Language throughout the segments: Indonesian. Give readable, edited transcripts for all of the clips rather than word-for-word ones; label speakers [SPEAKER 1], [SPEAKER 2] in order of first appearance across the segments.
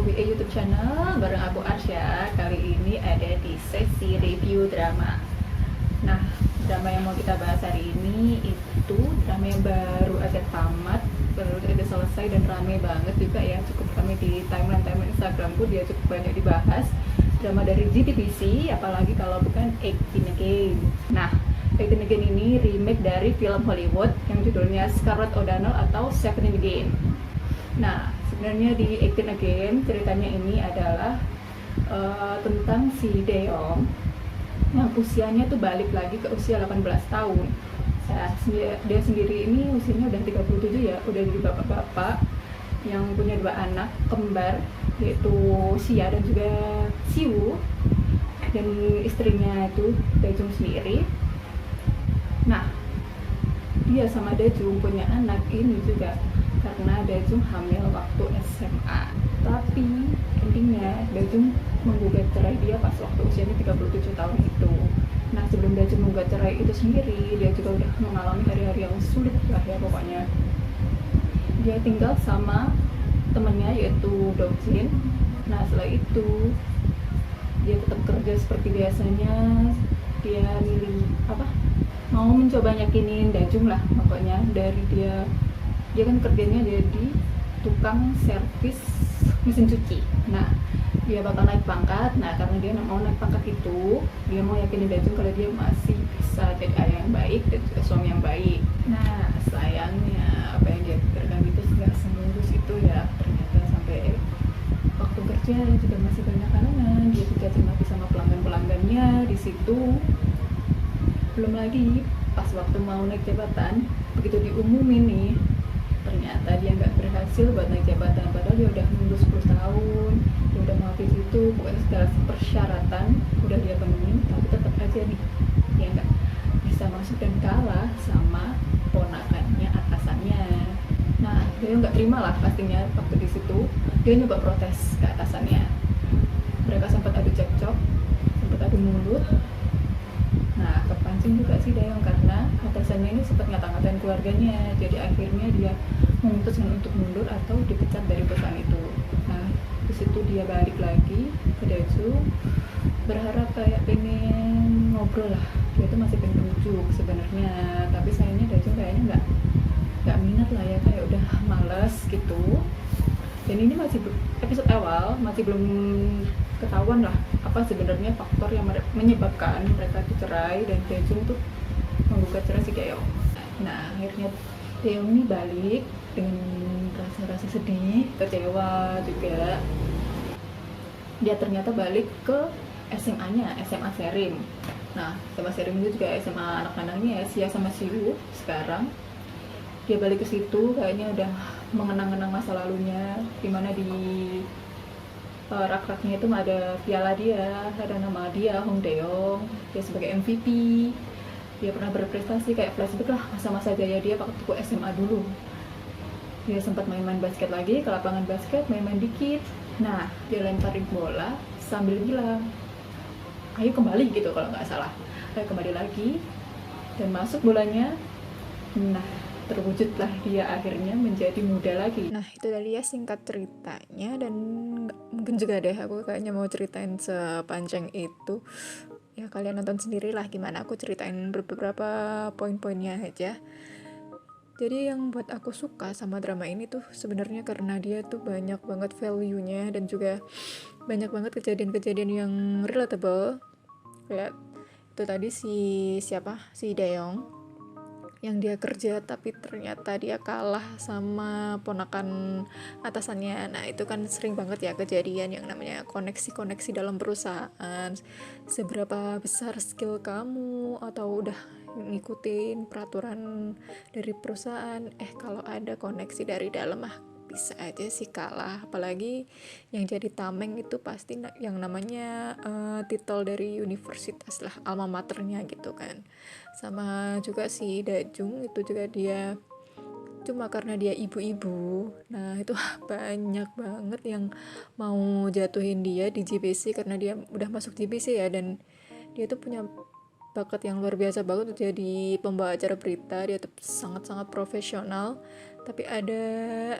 [SPEAKER 1] to WA YouTube channel bareng aku Arsya. Kali ini ada di sesi review drama. Nah, drama yang mau kita bahas hari ini itu drama yang baru aja tamat, baru aja selesai dan rame banget juga ya. Cukup rame di timeline Instagramku, dia cukup banyak dibahas. Drama dari JTBC, apalagi kalau bukan 18 Again. Nah, 18 Again ini remake dari film Hollywood yang judulnya Scarlett O'Donnell atau 17 Again. Nah, sebenarnya di 18 Again ceritanya ini adalah tentang si Daeyoung yang usianya tuh balik lagi ke usia 18 tahun. Nah, dia sendiri ini usianya udah 37 ya, udah jadi bapak-bapak yang punya 2 anak kembar, yaitu Sia dan juga Siwoo, dan istrinya itu Daejung sendiri. Nah, dia sama Daejung punya anak ini juga karena Daejung hamil waktu SMA, tapi endingnya Daejung menggugat cerai dia pas waktu usianya 37 tahun itu. Nah, sebelum Daejung menggugat cerai itu sendiri, dia juga udah mengalami hari-hari yang sulit lah ya pokoknya. Dia tinggal sama temennya yaitu Dojin. Nah, setelah itu dia tetap kerja seperti biasanya. Dia milih mau mencoba yakinin Daejung lah pokoknya. Dari dia kan kerjanya jadi tukang servis mesin cuci. Nah, dia bakal naik pangkat. Nah, karena dia mau naik pangkat itu, dia mau yakinin Daejung kalau dia masih bisa jadi ayah yang baik dan juga suami yang baik. Nah, sayangnya apa yang dia pikirkan itu nggak semulus itu ya. Ternyata sampai waktu kerja juga masih banyak halangan. Dia dicaci maki sama pelanggan-pelanggannya di situ. Belum lagi pas waktu mau naik jabatan, begitu diumumin nih, ternyata dia nggak berhasil buat naik jabatan, padahal dia udah nunggu 10 tahun, dia udah mengakui itu, pokoknya segala persyaratan udah dia penuhi, tapi tetap aja nih dia nggak bisa masuk dan kalah sama ponakannya, atasannya. Nah, dia nggak terima lah pastinya. Waktu di situ dia nyoba protes ke atasannya, mereka sempat adu cekcok, sempat adu mulut. Nah, kepancing juga sih Daeyoung karena atasannya ini sempat ngata-ngatain keluarganya. Jadi akhirnya dia memutuskan untuk mundur atau dipecat dari perusahaan itu. Nah, di situ dia balik lagi ke Daejung, berharap kayak pengen ngobrol lah. Dia tuh masih pengen rujuk sebenarnya, tapi sayangnya Daejung kayaknya nggak minat lah ya, kayak udah males gitu. Dan ini masih episode awal, masih belum ketahuan lah apa sebenarnya faktor yang menyebabkan mereka tuh cerai dan Daejung tuh menggugat cerai si Daeyoung. Nah, akhirnya Daeyoung ini balik dengan rasa-rasa sedih, kecewa juga. Dia ternyata balik ke SMA-nya, SMA Serim. Nah, SMA Serim itu juga SMA anak-anaknya ya, Sia sama Siwoo sekarang. Dia balik ke situ kayaknya udah mengenang-enang masa lalunya, dimana di rak-raknya itu ada piala dia, ada nama dia Hong Daeyoung, dia sebagai MVP. Dia pernah berprestasi, kayak flashback lah masa-masa jaya dia waktu SMA dulu. Dia sempat main-main basket lagi ke lapangan basket, main-main dikit. Nah, dia lemparin bola sambil bilang, ayo kembali gitu kalau nggak salah, ayo kembali lagi, dan masuk bolanya. Nah, terwujudlah dia akhirnya menjadi muda lagi. Nah, itu tadi ya singkat ceritanya, dan mungkin juga deh aku kayaknya mau ceritain sepanjang itu. Ya kalian nonton sendirilah gimana aku ceritain beberapa poin-poinnya aja. Jadi yang buat aku suka sama drama ini tuh sebenarnya karena dia tuh banyak banget value-nya dan juga banyak banget kejadian-kejadian yang relatable. Kayak itu tadi si Daeyoung yang dia kerja tapi ternyata dia kalah sama ponakan atasannya. Nah, itu kan sering banget ya kejadian yang namanya koneksi-koneksi dalam perusahaan. Seberapa besar skill kamu atau udah ngikutin peraturan dari perusahaan, kalau ada koneksi dari dalam bisa aja sih kalah. Apalagi yang jadi tameng itu pasti yang namanya titel dari universitas lah, alma maternya gitu kan. Sama juga si Daejung itu juga dia cuma karena dia ibu-ibu. Nah, itu banyak banget yang mau jatuhin dia di JBC karena dia udah masuk JBC ya, dan dia tuh punya bakat yang luar biasa banget untuk jadi pembawa acara berita. Dia tuh sangat-sangat profesional tapi ada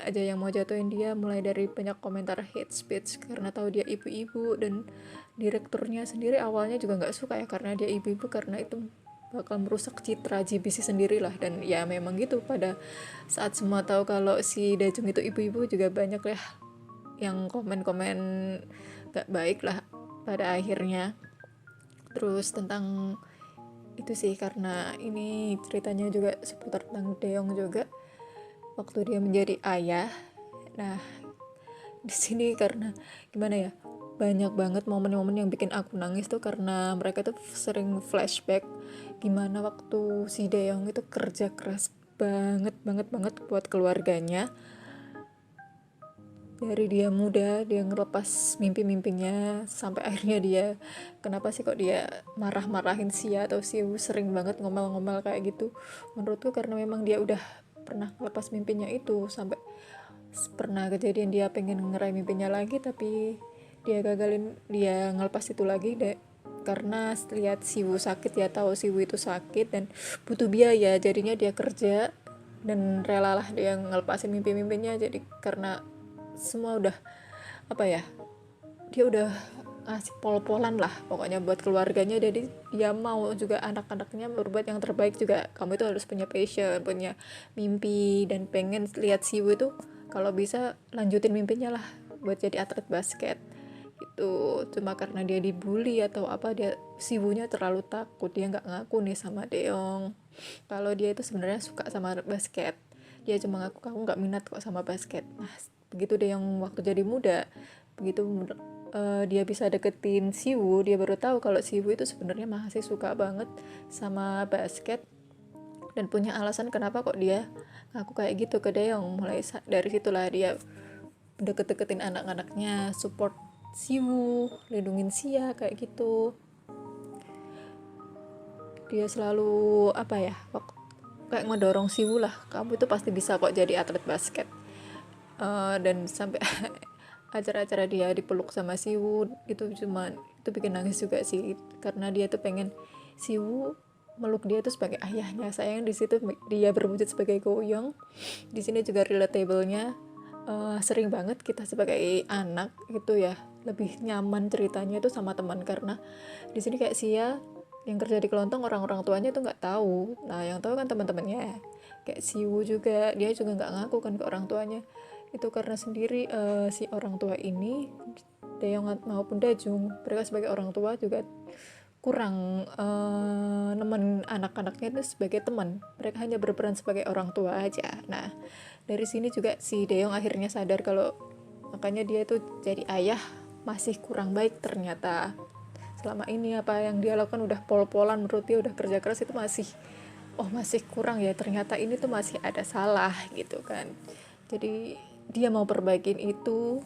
[SPEAKER 1] aja yang mau jatuhin dia, mulai dari banyak komentar hate speech karena tahu dia ibu-ibu, dan direkturnya sendiri awalnya juga nggak suka ya karena dia ibu-ibu, karena itu bakal merusak citra GBC sendiri lah. Dan ya memang gitu, pada saat semua tahu kalau si Dajung itu ibu-ibu, juga banyak ya yang komen-komen gak baik lah pada akhirnya. Terus tentang itu sih, karena ini ceritanya juga seputar tentang Deong juga waktu dia menjadi ayah. Nah, di sini karena gimana ya, banyak banget momen-momen yang bikin aku nangis tuh, karena mereka tuh sering flashback gimana waktu si Deong itu kerja keras banget banget banget buat keluarganya. Dari dia muda, dia ngelepas mimpi-mimpinya, sampai akhirnya dia, kenapa sih kok dia marah-marahin Sia atau Siu, sering banget ngomel-ngomel kayak gitu. Menurutku karena memang dia udah pernah ngelepas mimpinya itu, sampai pernah kejadian dia pengen ngeraih mimpinya lagi, tapi dia gagalin, dia ngelepas itu lagi deh, karena lihat Siwu sakit, ya tahu Siwu itu sakit dan butuh biaya, jadinya dia kerja dan relalah dia ngelepasin mimpi-mimpinya. Jadi karena semua udah apa ya, dia udah ngasih pol-polan lah pokoknya buat keluarganya, jadi dia mau juga anak-anaknya berbuat yang terbaik juga. Kamu itu harus punya passion, punya mimpi, dan pengen lihat Siwu itu kalau bisa lanjutin mimpinya lah buat jadi atlet basket gitu. Cuma karena dia dibully atau apa, dia Siwunya terlalu takut, dia nggak ngaku nih sama Deong kalau dia itu sebenarnya suka sama basket. Dia cuma ngaku, aku nggak minat kok sama basket. Nah, begitu dia yang waktu jadi muda, begitu dia bisa deketin Siwu, dia baru tahu kalau Siwu itu sebenarnya masih suka banget sama basket, dan punya alasan kenapa kok dia ngaku kayak gitu ke Deong. Mulai dari situlah dia deket-deketin anak-anaknya, support Siwu, lindungin Sia kayak gitu. Dia selalu apa ya, kayak ngedorong Siwu lah, kamu itu pasti bisa kok jadi atlet basket. Dan sampai acara-acara dia dipeluk sama Siwu itu bikin nangis juga sih, karena dia tuh pengen Siwu meluk dia tuh sebagai ayahnya. Sayang di situ dia berwujud sebagai Goyong. Di sini juga relatable-nya, sering banget kita sebagai anak gitu ya lebih nyaman ceritanya itu sama teman, karena di sini kayak Sia yang kerja di kelontong, orang-orang tuanya tuh nggak tahu. Nah, yang tahu kan teman-temannya. Kayak Siwu juga, dia juga nggak ngaku kan ke orang tuanya. Itu karena sendiri si orang tua ini, Deong maupun Dajung, mereka sebagai orang tua juga kurang nemen anak-anaknya itu sebagai teman. Mereka hanya berperan sebagai orang tua aja. Nah, dari sini juga si Deong akhirnya sadar kalau makanya dia tuh jadi ayah masih kurang baik ternyata. Selama ini apa yang dia lakukan udah pol-polan, menurut dia udah kerja keras, itu masih kurang ya, ternyata ini tuh masih ada salah gitu kan. Jadi dia mau perbaikin itu,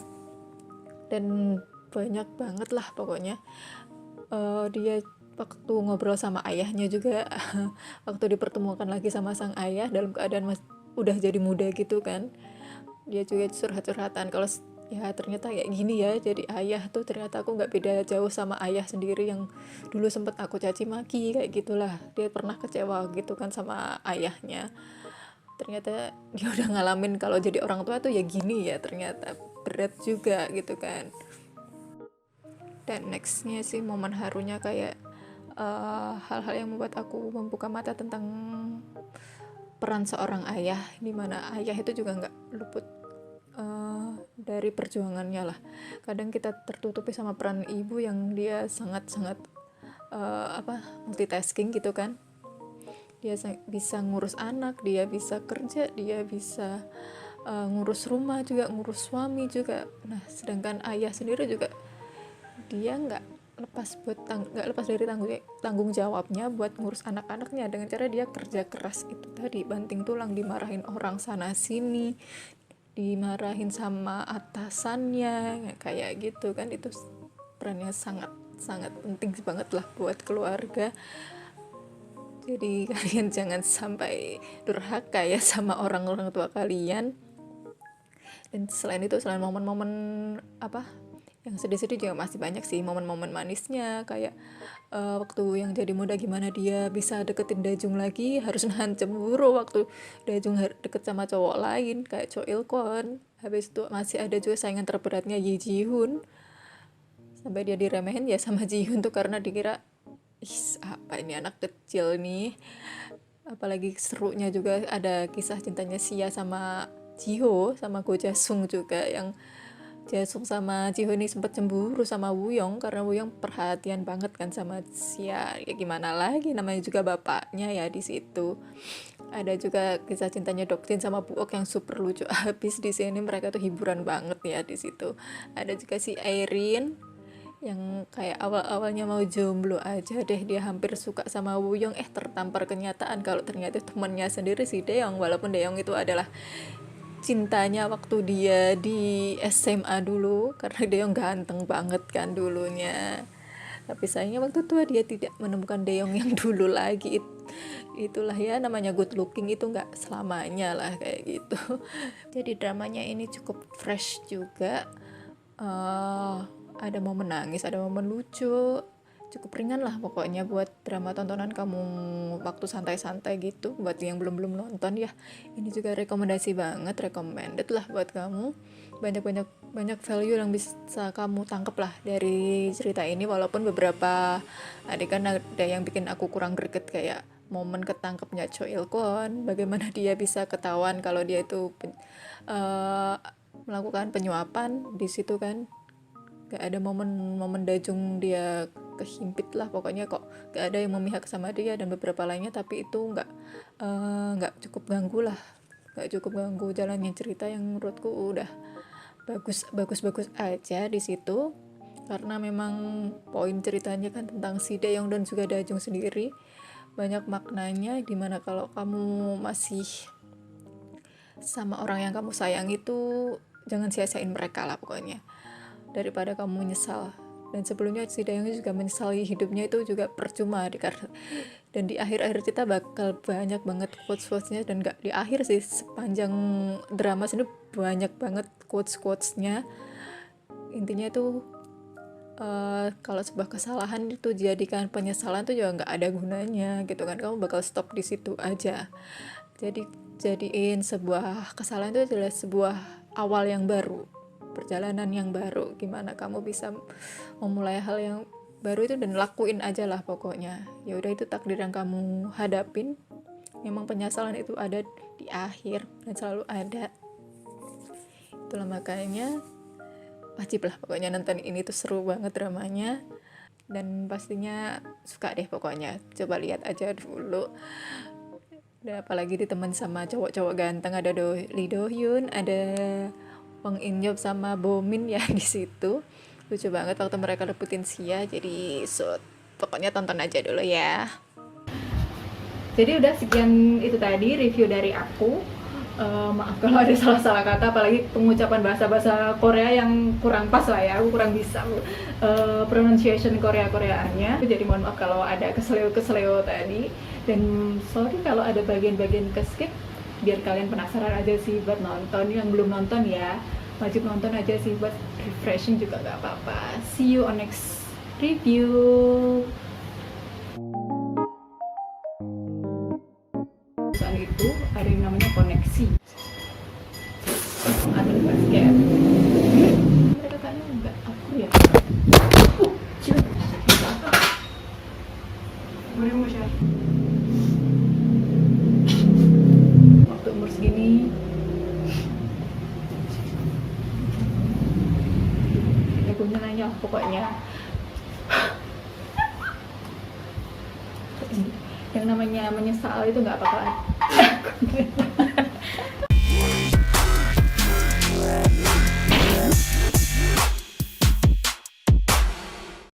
[SPEAKER 1] dan banyak banget lah pokoknya. Dia waktu ngobrol sama ayahnya juga waktu dipertemukan lagi sama sang ayah dalam keadaan udah jadi muda gitu kan, dia juga curhat-curhatan kalau ya ternyata kayak gini ya jadi ayah tuh, ternyata aku nggak beda jauh sama ayah sendiri yang dulu sempet aku caci maki kayak gitulah. Dia pernah kecewa gitu kan sama ayahnya, ternyata dia udah ngalamin kalau jadi orang tua tuh ya gini ya, ternyata berat juga gitu kan. Dan nextnya sih momen harunya kayak hal-hal yang membuat aku membuka mata tentang peran seorang ayah, dimana ayah itu juga nggak luput dari perjuangannya lah. Kadang kita tertutupi sama peran ibu yang dia sangat-sangat multitasking gitu kan. Dia bisa ngurus anak, dia bisa kerja, dia bisa ngurus rumah juga, ngurus suami juga. Nah, sedangkan ayah sendiri juga dia nggak lepas dari tanggung jawabnya buat ngurus anak-anaknya dengan cara dia kerja keras itu tadi, banting tulang, dimarahin orang sana sini, dimarahin sama atasannya kayak gitu kan. Itu perannya sangat sangat penting banget lah buat keluarga. Jadi kalian jangan sampai durhaka ya sama orang-orang tua kalian. Dan selain itu, selain momen-momen
[SPEAKER 2] Yang sedih-sedih juga masih banyak sih momen-momen manisnya, kayak waktu yang jadi muda gimana dia bisa deketin Dajung lagi, harus nahan cemburu waktu Dajung deket sama cowok lain kayak Cho Il Kwon. Habis itu masih ada juga saingan terberatnya Yi Ji Hoon, sampai dia diremehin ya sama Ji Hoon tuh karena dikira apa ini anak kecil nih. Apalagi serunya juga ada kisah cintanya Sia sama Jiho sama Go Jasung juga, yang Jasung sama Jiho ini sempat cemburu sama Wooyoung karena Wooyoung perhatian banget kan sama Sia. Ya gimana lagi, namanya juga bapaknya ya di situ. Ada juga kisah cintanya Dokjin sama Buok yang super lucu habis di sini, mereka tuh hiburan banget ya di situ. Ada juga si Irene yang kayak awal-awalnya mau jomblo aja deh, dia hampir suka sama Wooyoung, tertampar kenyataan kalau ternyata temannya sendiri si Daeyoung, walaupun Daeyoung itu adalah cintanya waktu dia di SMA dulu karena Daeyoung ganteng banget kan dulunya, tapi sayangnya waktu tua dia tidak menemukan Daeyoung yang dulu lagi. Itulah ya, namanya good looking itu nggak selamanya lah kayak gitu. Jadi dramanya ini cukup fresh juga. Ada momen nangis, ada momen lucu, cukup ringan lah pokoknya buat drama tontonan kamu waktu santai-santai gitu. Buat yang belum nonton ya, ini juga rekomendasi banget, recommended lah buat kamu. Banyak value yang bisa kamu tangkep lah dari cerita ini, walaupun beberapa adegan ada yang bikin aku kurang greget, kayak momen ketangkepnya Cho Il Kwon, bagaimana dia bisa ketahuan kalau dia itu melakukan penyuapan di situ kan. Gak ada momen Dajung dia kehimpit lah pokoknya, kok gak ada yang memihak sama dia dan beberapa lainnya, tapi itu nggak cukup ganggu lah, nggak cukup ganggu jalannya cerita yang menurutku udah bagus aja di situ, karena memang poin ceritanya kan tentang si Daeyoung dan juga Dajung sendiri, banyak maknanya, dimana kalau kamu masih sama orang yang kamu sayang itu jangan sia-siain mereka lah pokoknya, daripada kamu menyesal. Dan sebelumnya si Daeyoung juga menyesali hidupnya itu juga percuma dan di akhir kita bakal banyak banget quotes-quotesnya, dan gak di akhir sih, sepanjang drama sini banyak banget quotes-quotesnya. Intinya tuh kalau sebuah kesalahan itu jadikan penyesalan tuh juga nggak ada gunanya gitu kan, kamu bakal stop di situ aja. Jadi jadiin sebuah kesalahan itu adalah sebuah awal yang baru, perjalanan yang baru, gimana kamu bisa memulai hal yang baru itu, dan lakuin aja lah pokoknya. Ya udah, itu takdir yang kamu hadapin. Memang penyesalan itu ada di akhir dan selalu ada. Itulah makanya wajib lah pokoknya nonton ini, tuh seru banget dramanya, dan pastinya suka deh pokoknya. Coba lihat aja dulu. Dan apalagi ditemen sama cowok-cowok ganteng, ada Lee Do Hyun, ada Wang In Yob sama Bomin ya di situ. Lucu banget waktu mereka rebutin Sia. Jadi pokoknya tonton aja dulu ya.
[SPEAKER 1] Jadi udah sekian itu tadi review dari aku. Maaf kalau ada salah-salah kata, apalagi pengucapan bahasa-bahasa Korea yang kurang pas lah ya, aku kurang bisa pronunciation Korea-Koreaannya. Jadi mohon maaf kalau ada keseleo tadi, dan sorry kalau ada bagian-bagian keskip. Biar kalian penasaran aja sih buat nonton, yang belum nonton ya wajib nonton aja sih, buat refreshing juga gak apa-apa. See you on next review. Soal itu ada yang namanya koneksi atlet basket. Mereka kayaknya enggak aku ya. Waktu umur segini punya nanya pokoknya. Yang namanya menyesal itu nggak bakal ada.